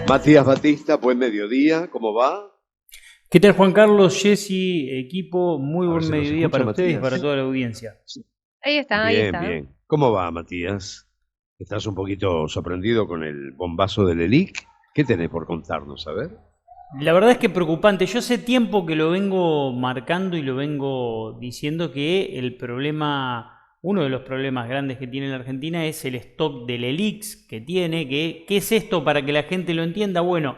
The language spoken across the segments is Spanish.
Matías Batista, buen mediodía, ¿cómo va? ¿Qué tal, Juan Carlos, Jessy, equipo? Muy A ver buen si nos mediodía escucha para ustedes y para Matías. toda la audiencia. Sí. Ahí está, ahí Bien, está. bien. ¿Cómo va, Matías? ¿Estás un poquito sorprendido con el bombazo del ELIC? ¿Qué tenés por contarnos? A ver. La verdad es que preocupante. Yo hace tiempo que lo vengo marcando y lo vengo diciendo que uno de los problemas grandes que tiene la Argentina es el stock del ELIX que tiene. ¿Qué es esto para que la gente lo entienda? Bueno,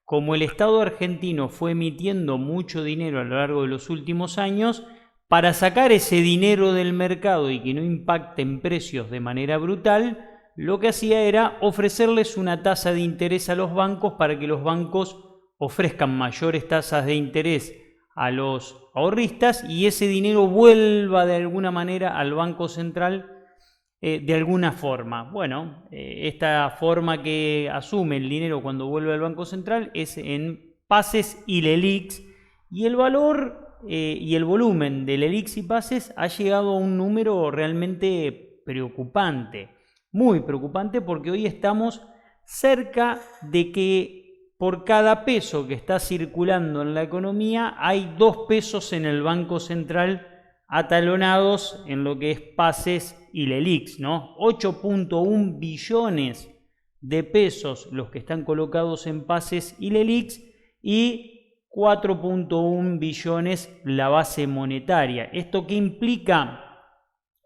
como el Estado argentino fue emitiendo mucho dinero a lo largo de los últimos años, para sacar ese dinero del mercado y que no impacte en precios de manera brutal, lo que hacía era ofrecerles una tasa de interés a los bancos para que los bancos ofrezcan mayores tasas de interés a los ahorristas y ese dinero vuelva de alguna manera al Banco Central de alguna forma. Bueno, esta forma que asume el dinero cuando vuelve al Banco Central es en pases y LELIQs, y el valor y el volumen de LELIQs y pases ha llegado a un número realmente preocupante, muy preocupante, porque hoy estamos cerca de que por cada peso que está circulando en la economía hay 2 pesos en el Banco Central atalonados en lo que es pases y LELIQs, ¿no? 8.1 billones de pesos los que están colocados en pases y LELIQs y 4.1 billones la base monetaria. ¿Esto qué implica?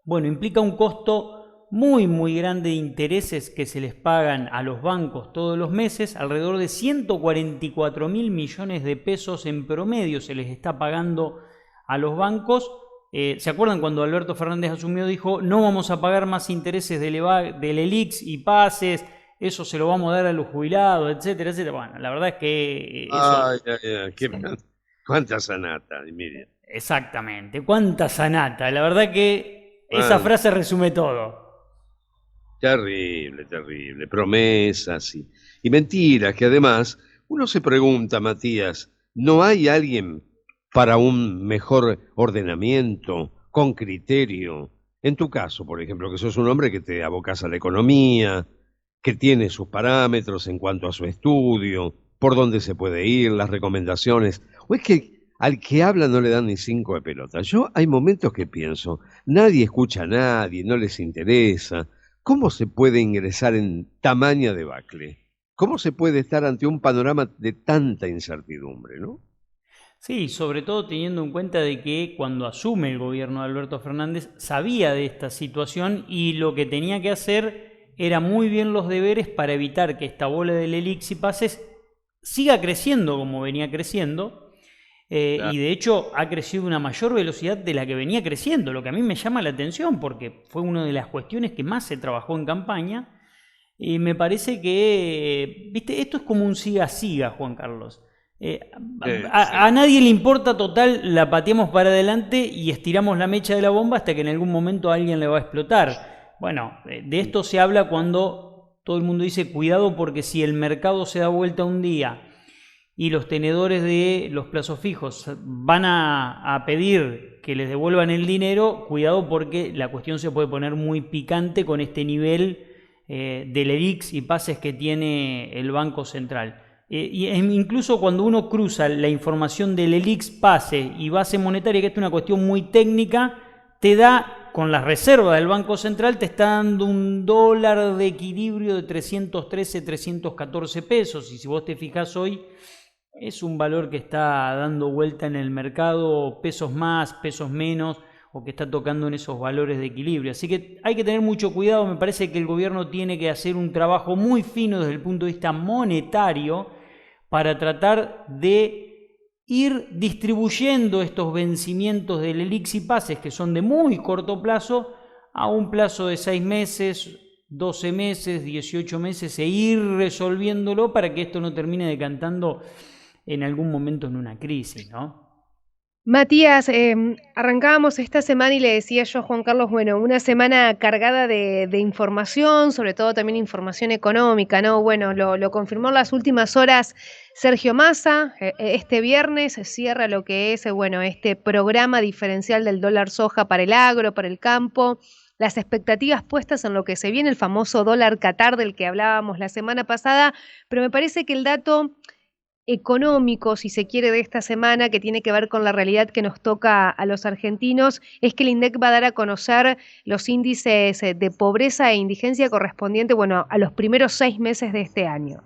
Bueno, implica un costo muy grande de intereses que se les pagan a los bancos todos los meses, alrededor de 144.000 millones de pesos en promedio se les está pagando a los bancos. ¿Se acuerdan cuando Alberto Fernández asumió? Dijo, no vamos a pagar más intereses del ELIQs y pases, eso se lo vamos a dar a los jubilados, etcétera, etcétera. Bueno, la verdad es que eso... Ay, ay, ay, cuánta sanata, Miriam. Exactamente, cuánta sanata. La verdad que esa Cuánta. frase resume todo. Terrible, terrible. Promesas y mentiras que además uno se pregunta, Matías, ¿no hay alguien para un mejor ordenamiento, con criterio? En tu caso, por ejemplo, que sos un hombre que te abocas a la economía, que tiene sus parámetros en cuanto a su estudio, por dónde se puede ir, las recomendaciones. ¿O es que al que habla no le dan ni cinco de pelota? Yo hay momentos que pienso, nadie escucha a nadie, no les interesa. ¿Cómo se puede ingresar en tamaña debacle? ¿Cómo se puede estar ante un panorama de tanta incertidumbre, no? Sí, sobre todo teniendo en cuenta de que cuando asume el gobierno de Alberto Fernández sabía de esta situación y lo que tenía que hacer era muy bien los deberes para evitar que esta bola de LELIQs y pases siga creciendo como venía creciendo, y Claro. de hecho ha crecido a una mayor velocidad de la que venía creciendo, lo que a mí me llama la atención porque fue una de las cuestiones que más se trabajó en campaña. Y me parece que, viste, esto es como un siga-siga, Juan Carlos. Eh, Sí. a nadie le importa, total, la pateamos para adelante y estiramos la mecha de la bomba hasta que en algún momento a alguien le va a explotar. Bueno, de esto se habla cuando todo el mundo dice cuidado porque si el mercado se da vuelta un día y los tenedores de los plazos fijos van a pedir que les devuelvan el dinero, cuidado porque la cuestión se puede poner muy picante con este nivel de LELIQs y pases que tiene el Banco Central. Incluso cuando uno cruza la información de LELIQs, pase y base monetaria, que es una cuestión muy técnica, te da, con las reservas del Banco Central, te está dando un dólar de equilibrio de 313, 314 pesos. Y si vos te fijás hoy, es un valor que está dando vuelta en el mercado, pesos más, pesos menos, o que está tocando en esos valores de equilibrio. Así que hay que tener mucho cuidado. Me parece que el gobierno tiene que hacer un trabajo muy fino desde el punto de vista monetario para tratar de ir distribuyendo estos vencimientos del ELIQs y pases que son de muy corto plazo a un plazo de 6 meses, 12 meses, 18 meses, e ir resolviéndolo para que esto no termine decantando en algún momento en una crisis, ¿no? Matías, arrancábamos esta semana y le decía yo a Juan Carlos, bueno, una semana cargada de información, sobre todo también información económica, ¿no? Bueno, lo confirmó en las últimas horas Sergio Massa. Este viernes se cierra lo que es, bueno, este programa diferencial del dólar soja para el agro, para el campo. las expectativas puestas en lo que se viene, el famoso dólar Qatar del que hablábamos la semana pasada, pero me parece que el dato económico, si se quiere, de esta semana, que tiene que ver con la realidad que nos toca a los argentinos, es que el INDEC va a dar a conocer los índices de pobreza e indigencia correspondientes, bueno, a los primeros 6 meses de este año.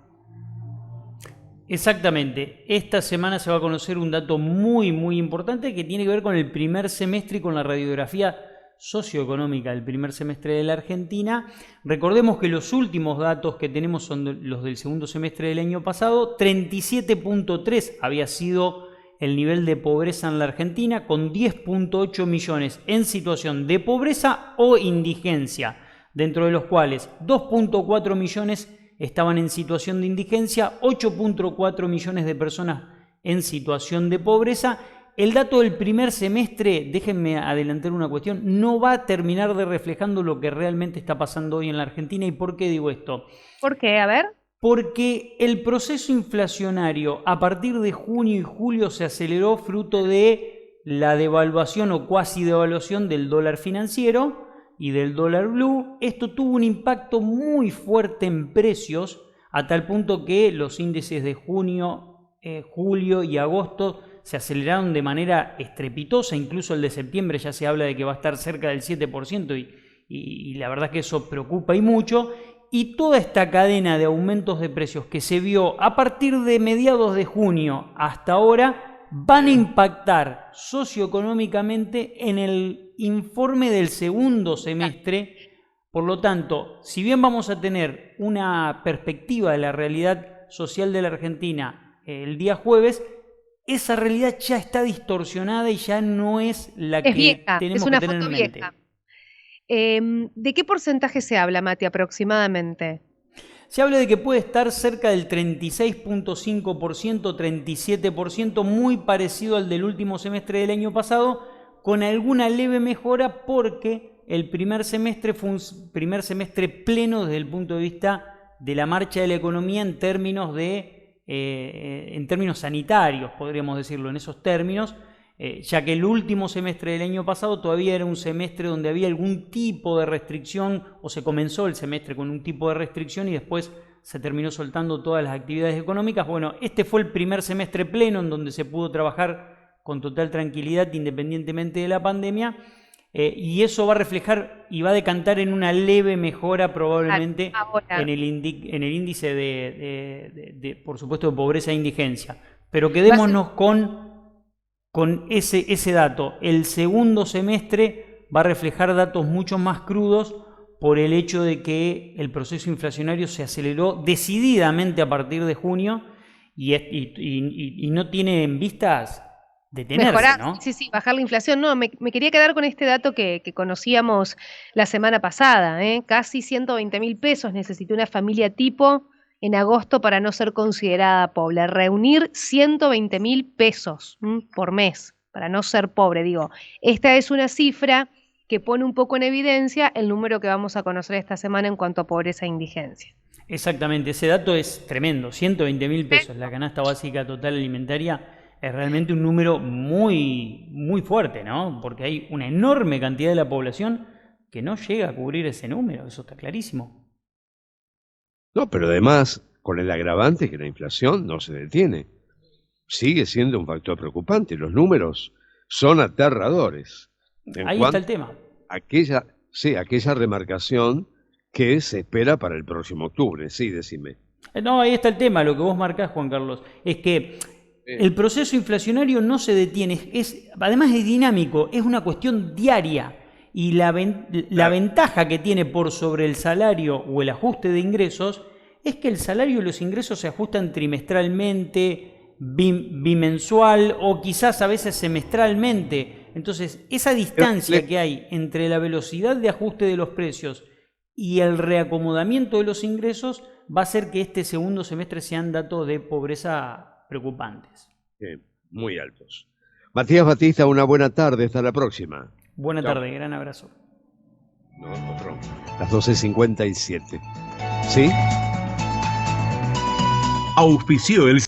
Exactamente. Esta semana se va a conocer un dato muy, muy importante que tiene que ver con el primer semestre y con la radiografía socioeconómica del primer semestre de la Argentina. Recordemos que los últimos datos que tenemos son los del segundo semestre del año pasado. 37.3 había sido el nivel de pobreza en la Argentina, con 10.8 millones en situación de pobreza o indigencia, dentro de los cuales 2.4 millones estaban en situación de indigencia, 8.4 millones de personas en situación de pobreza. El dato del primer semestre, déjenme adelantar una cuestión, no va a terminar de reflejando lo que realmente está pasando hoy en la Argentina. ¿Y por qué digo esto? ¿Por qué? A ver. Porque el proceso inflacionario a partir de junio y julio se aceleró fruto de la devaluación o cuasi devaluación del dólar financiero y del dólar blue. Esto tuvo un impacto muy fuerte en precios, a tal punto que los índices de junio, julio y agosto se aceleraron de manera estrepitosa. Incluso el de septiembre ya se habla de que va a estar cerca del 7% y la verdad que eso preocupa y mucho. Y toda esta cadena de aumentos de precios que se vio a partir de mediados de junio hasta ahora van a impactar socioeconómicamente en el informe del segundo semestre. Por lo tanto, si bien vamos a tener una perspectiva de la realidad social de la Argentina el día jueves, esa realidad ya está distorsionada y ya no es la que vieja, tenemos es una que tener foto en mente. vieja. ¿De qué porcentaje se habla, Mati, aproximadamente? Se habla de que puede estar cerca del 36.5%, 37%, muy parecido al del último semestre del año pasado, con alguna leve mejora porque el primer semestre fue un primer semestre pleno desde el punto de vista de la marcha de la economía en términos sanitarios, podríamos decirlo en esos términos, ya que el último semestre del año pasado todavía era un semestre donde había algún tipo de restricción, o se comenzó el semestre con un tipo de restricción y después se terminó soltando todas las actividades económicas. Bueno, este fue el primer semestre pleno en donde se pudo trabajar con total tranquilidad independientemente de la pandemia, y eso va a reflejar y va a decantar en una leve mejora probablemente en el índice por supuesto, de pobreza e indigencia. Pero quedémonos con ese dato. El segundo semestre va a reflejar datos mucho más crudos por el hecho de que el proceso inflacionario se aceleró decididamente a partir de junio y no tiene en vistas detenerse, Mejorar, ¿no? sí, bajar la inflación. No, me quería quedar con este dato que conocíamos la semana pasada, ¿eh? Casi 120.000 pesos necesitó una familia tipo en agosto para no ser considerada pobre. Reunir 120.000 pesos por mes para no ser pobre, digo. Esta es una cifra que pone un poco en evidencia el número que vamos a conocer esta semana en cuanto a pobreza e indigencia. Exactamente, ese dato es tremendo. 120.000 pesos, la canasta básica total alimentaria, es realmente un número muy, muy fuerte, ¿no? Porque hay una enorme cantidad de la población que no llega a cubrir ese número, eso está clarísimo. No, pero además, con el agravante que la inflación no se detiene. Sigue siendo un factor preocupante. Los números son aterradores. Ahí está el tema. Aquella remarcación que se espera para el próximo octubre. Sí, decime. No, ahí está el tema. Lo que vos marcás, Juan Carlos, es que el proceso inflacionario no se detiene. Además es dinámico, es una cuestión diaria. Y la ventaja que tiene por sobre el salario o el ajuste de ingresos es que el salario y los ingresos se ajustan trimestralmente, bimensual o quizás a veces semestralmente. Entonces, esa distancia que hay entre la velocidad de ajuste de los precios y el reacomodamiento de los ingresos va a hacer que este segundo semestre sean datos de pobreza preocupantes. Muy altos. Matías Batista, una buena tarde. Hasta la próxima. Buena tarde, gran abrazo. No, otro. Las 12:57. ¿Sí? Auspició el